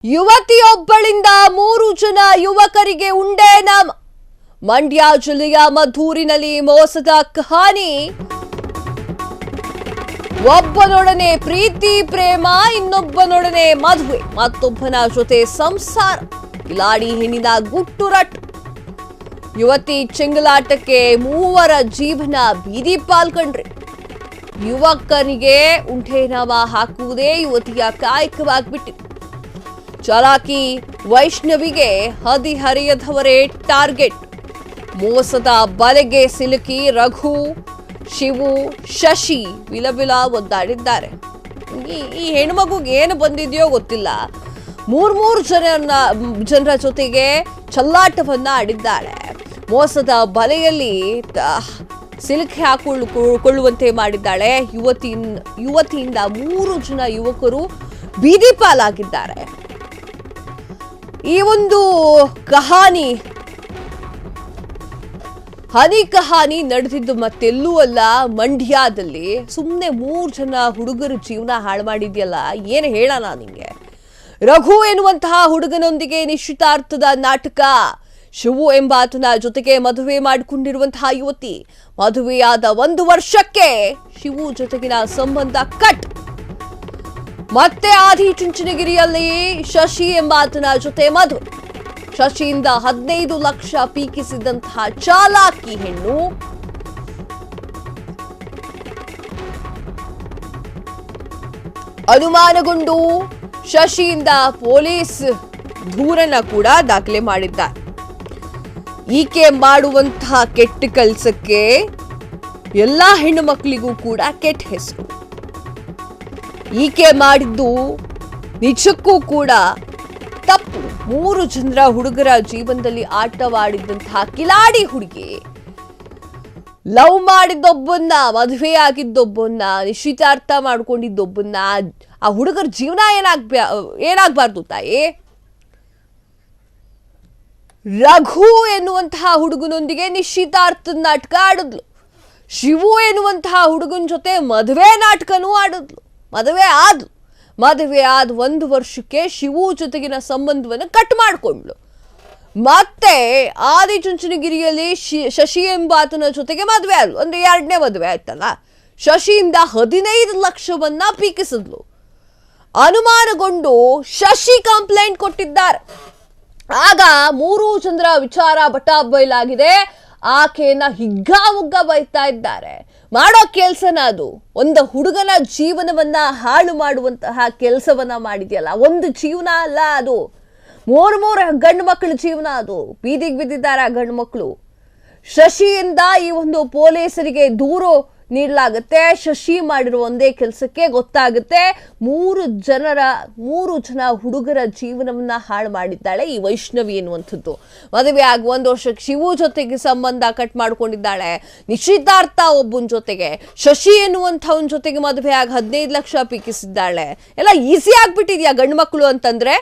ಯುವತಿಯೊಬ್ಬಳಿಂದ 3 ಜನ ಯುವಕರಿಗೆ ಉಂಡೆ ನಾಮ. ಮಂಡ್ಯ ಜಿಲ್ಲೆಯ ಮಧೂರಿನಲ್ಲಿ ಮೋಸದ ಕಹಾನಿ. ಒಬ್ಬನೊಡನೆ ಪ್ರೀತಿ ಪ್ರೇಮ, ಇನ್ನೊಬ್ಬನೊಡನೆ ಮದುವೆ, ಮತ್ತೊಬ್ಬನ ಜೊತೆ ಸಂಸಾರ. ಕಿಲಾಡಿ ಹೆಣ್ಣಿನ ಗುಟ್ಟುರಟ್ಟು. ಯುವತಿ ಚೆಂಗಲಾಟಕ್ಕೆ ಮೂವರ ಜೀವನ ಬೀದಿ ಪಾಲ್ಕಂಡ್ರಿ. ಯುವಕನಿಗೆ ಉಂಡೆನಾಮ ಹಾಕುವುದೇ ಯುವತಿಯ ಕಾಯಕವಾಗಿಬಿಟ್ಟಿದೆ. ಚಾಲಾಕಿ ವೈಷ್ಣವಿಗೆ ಹದಿಹರೆಯದವರೇ ಟಾರ್ಗೆಟ್. ಮೋಸದ ಬಲೆಗೆ ಸಿಲುಕಿ ರಘು, ಶಿವು, ಶಶಿ ವಿಲವಿಲ ಒದ್ದಾಡಿದ್ದಾರೆ. ಈ ಹೆಣ್ಮಗುಗೆ ಏನು ಬಂದಿದೆಯೋ ಗೊತ್ತಿಲ್ಲ. ಮೂರ್ ಜನರ ಜೊತೆಗೆ ಚಲ್ಲಾಟವನ್ನ ಆಡಿದ್ದಾಳೆ. ಮೋಸದ ಬಲೆಯಲ್ಲಿ ಸಿಲುಕಿ ಹಾಕೊಳ್ಳುವಂತೆ ಮಾಡಿದ್ದಾಳೆ. ಯುವತಿಯಿಂದ 3 ಜನ ಯುವಕರು ಬೀದಿ ಪಾಲಾಗಿದ್ದಾರೆ. ಈ ಒಂದು ಕಹಾನಿ ಕಹಾನಿ ನಡೆದಿದ್ದು ಮತ್ತೆಲ್ಲೂ ಅಲ್ಲ, ಮಂಡ್ಯದಲ್ಲಿ. ಸುಮ್ಮನೆ 3 ಜನ ಹುಡುಗರ ಜೀವನ ಹಾಳು ಮಾಡಿದ್ಯಲ್ಲ, ಏನು ಹೇಳೋಣ ನಿಂಗೆ. ರಘು ಎನ್ನುವಂತಹ ಹುಡುಗನೊಂದಿಗೆ ನಿಶ್ಚಿತಾರ್ಥದ ನಾಟಕ. ಶಿವು ಎಂಬಾತನ ಜೊತೆಗೆ ಮದುವೆ ಮಾಡಿಕೊಂಡಿರುವಂತಹ ಯುವತಿ. ಮದುವೆಯಾದ 1 ವರ್ಷಕ್ಕೆ ಶಿವು ಜೊತೆಗಿನ ಸಂಬಂಧ ಕಟ್. ಮತ್ತೆ ಆದಿಚುಂಚನಗಿರಿಯಲ್ಲಿ ಶಶಿ ಎಂಬಾತನ ಜೊತೆ ಮದುವೆ. ಶಶಿಯಿಂದ 15 ಲಕ್ಷ ಪೀಕಿಸಿದಂತಹ ಚಾಲಾಕಿ ಹೆಣ್ಣು. ಅನುಮಾನಗೊಂಡು ಶಶಿಯಿಂದ ಪೊಲೀಸ್ ದೂರನ್ನ ಕೂಡ ದಾಖಲೆ ಮಾಡಿದ್ದಾರೆ. ಈಕೆ ಮಾಡುವಂತಹ ಕೆಟ್ಟ ಕೆಲಸಕ್ಕೆ ಎಲ್ಲಾ ಹೆಣ್ಣು ಮಕ್ಕಳಿಗೂ ಕೂಡ ಕೆಟ್ಟ ಹೆಸರು. ಈಕೆ ಮಾಡಿದ್ದು ನಿಜಕ್ಕೂ ಕೂಡ ತಪ್ಪು. 3 ಜನರ ಹುಡುಗರ ಜೀವನದಲ್ಲಿ ಆಟವಾಡಿದಂತಹ ಕಿಲಾಡಿ ಹುಡುಗಿ. ಲವ್ ಮಾಡಿದ್ದೊಬ್ಬನ್ನ, ಮದುವೆ ಆಗಿದ್ದೊಬ್ಬನ್ನ, ನಿಶ್ಚಿತಾರ್ಥ ಮಾಡ್ಕೊಂಡಿದ್ದೊಬ್ಬನ್ನ. ಆ ಹುಡುಗರ ಜೀವನ ಏನಾಗಬಾರ್ದು ತಾಯಿ. ರಘು ಎನ್ನುವಂತಹ ಹುಡುಗನೊಂದಿಗೆ ನಿಶ್ಚಿತಾರ್ಥದ ನಾಟಕ ಆಡಿದ್ಲು. ಶಿವು ಎನ್ನುವಂತಹ ಹುಡುಗನ ಜೊತೆ ಮದುವೆ ನಾಟಕನೂ ಆಡಿದ್ಲು. ಮದುವೆ ಆದ 1 ವರ್ಷಕ್ಕೆ ಶಿವು ಜೊತೆಗಿನ ಸಂಬಂಧವನ್ನು ಕಟ್ ಮಾಡಿಕೊಂಡ್ಲು. ಮತ್ತೆ ಆದಿಚುಂಚನಗಿರಿಯಲ್ಲಿ ಶಶಿ ಎಂಬಾತನ ಜೊತೆಗೆ ಮದುವೆ ಆದ್ಲು. ಅಂದ್ರೆ 2ನೇ ಮದುವೆ ಆಯ್ತಲ್ಲ. ಶಶಿಯಿಂದ 15 ಲಕ್ಷವನ್ನ ಪೀಕಿಸಿದ್ಲು. ಅನುಮಾನಗೊಂಡು ಶಶಿ ಕಂಪ್ಲೇಂಟ್ ಕೊಟ್ಟಿದ್ದಾರೆ. ಆಗ 3 ಜನರ ವಿಚಾರ ಬಟಾಬೈಲಾಗಿದೆ. ಆಕೆಯನ್ನ ಹಿಗ್ಗಾಮುಗ್ಗ ಬೈತಾ ಇದ್ದಾರೆ. ಮಾಡೋ ಕೆಲ್ಸನ ಅದು. ಒಂದು ಹುಡುಗನ ಜೀವನವನ್ನ ಹಾಳು ಮಾಡುವಂತಹ ಕೆಲಸವನ್ನ ಮಾಡಿದ್ಯಲ್ಲ. ಒಂದು ಜೀವನ ಅಲ್ಲ ಅದು, 3 ಗಂಡು ಮಕ್ಕಳ ಜೀವನ ಅದು. ಬೀದಿಗೆ ಬಿದ್ದಿದ್ದಾರೆ ಆ ಗಂಡು ಮಕ್ಕಳು. ಶಶಿಯಿಂದ ಈ ಒಂದು ಪೊಲೀಸರಿಗೆ ದೂರು ನೀಡಲಾಗುತ್ತೆ. ಶಶಿ ಮಾಡಿರುವ ಒಂದೇ ಕೆಲಸಕ್ಕೆ ಗೊತ್ತಾಗುತ್ತೆ 3 ಜನ ಹುಡುಗರ ಜೀವನವನ್ನ ಹಾಳು ಮಾಡಿದ್ದಾಳೆ ಈ ವೈಷ್ಣವಿ ಎನ್ನುವಂಥದ್ದು. ಮದುವೆ ಆಗಿ 1 ವರ್ಷಕ್ಕೆ ಶಿವು ಜೊತೆಗೆ ಸಂಬಂಧ ಕಟ್ ಮಾಡ್ಕೊಂಡಿದ್ದಾಳೆ. ನಿಶ್ಚಿತಾರ್ಥ ಒಬ್ಬನ ಜೊತೆಗೆ, ಶಶಿ ಎನ್ನುವಂಥವನ ಜೊತೆಗೆ ಮದುವೆ ಆಗಿ 15 ಲಕ್ಷ ಪೀಕಿಸಿದ್ದಾಳೆ. ಎಲ್ಲ ಈಸಿ ಆಗ್ಬಿಟ್ಟಿದ್ಯಾ ಗಂಡು ಮಕ್ಕಳು ಅಂತಂದ್ರೆ.